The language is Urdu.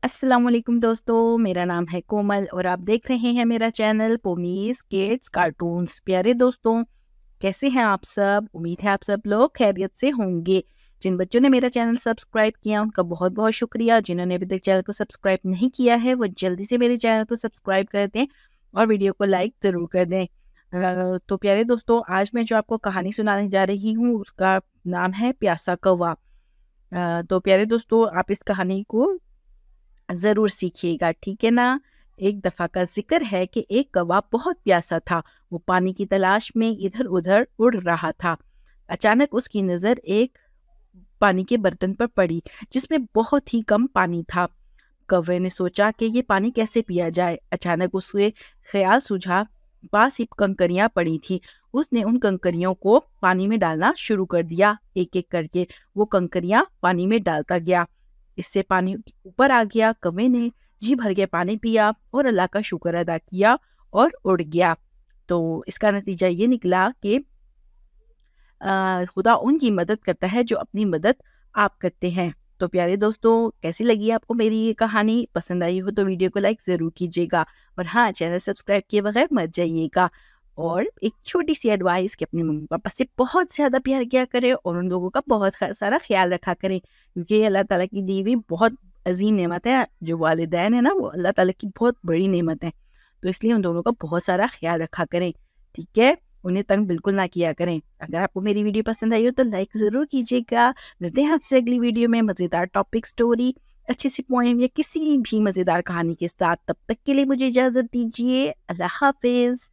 السلام علیکم دوستو، میرا نام ہے کومل اور آپ دیکھ رہے ہیں میرا چینل پومیز کڈز کارٹونز۔ پیارے دوستوں، کیسے ہیں آپ سب؟ امید ہے آپ سب لوگ خیریت سے ہوں گے۔ جن بچوں نے میرا چینل سبسکرائب کیا ان کا بہت بہت شکریہ۔ جنہوں نے ابھی تک چینل کو سبسکرائب نہیں کیا ہے وہ جلدی سے میرے چینل کو سبسکرائب کر دیں اور ویڈیو کو لائک ضرور کر دیں۔ تو پیارے دوستوں، آج میں جو آپ کو کہانی سنانے جا رہی ہوں اس کا نام ہے پیاسا کوا۔ تو پیارے دوستوں، آپ اس کہانی کو ضرور سیکھیے گا، ٹھیک ہے نا؟ ایک دفعہ کا ذکر ہے کہ ایک کوا بہت پیاسا تھا۔ وہ پانی کی تلاش میں ادھر ادھر اڑ رہا تھا۔ اچانک اس کی نظر ایک پانی کے برتن پر پڑی جس میں بہت ہی کم پانی تھا۔ کوے نے سوچا کہ یہ پانی کیسے پیا جائے۔ اچانک اسے خیال سوجھا، پاس ہی کنکریاں پڑی تھی۔ اس نے ان کنکریوں کو پانی میں ڈالنا شروع کر دیا۔ ایک ایک کر کے وہ کنکریاں پانی میں ڈالتا گیا۔ اس سے پانی اوپر آ گیا۔ کوے نے جی بھر کے پانی پیا اور اللہ کا شکر ادا کیا اور اڑ گیا۔ تو اس کا نتیجہ یہ نکلا کہ خدا ان کی مدد کرتا ہے جو اپنی مدد آپ کرتے ہیں۔ تو پیارے دوستوں، کیسی لگی آپ کو میری یہ کہانی؟ پسند آئی ہو تو ویڈیو کو لائک ضرور کیجیے گا، اور ہاں، چینل سبسکرائب کیے بغیر مت جائیے گا۔ اور ایک چھوٹی سی ایڈوائس کہ اپنے ممی پاپا سے بہت زیادہ پیار کیا کریں اور ان لوگوں کا بہت سارا خیال رکھا کریں، کیونکہ یہ اللہ تعالیٰ کی دی ہوئی بہت عظیم نعمت ہے۔ جو والدین ہیں نا، وہ اللہ تعالیٰ کی بہت بڑی نعمت ہے، تو اس لیے ان دونوں کا بہت سارا خیال رکھا کریں، ٹھیک ہے؟ انہیں تنگ بالکل نہ کیا کریں۔ اگر آپ کو میری ویڈیو پسند آئی ہو تو لائک ضرور کیجیے گا۔ ملتے ہیں آپ سے اگلی ویڈیو میں مزیدار ٹاپک، سٹوری، اچھی سی پوئم یا کسی بھی مزیدار کہانی کے ساتھ۔ تب تک کے لیے مجھے اجازت دیجیے۔ اللہ حافظ۔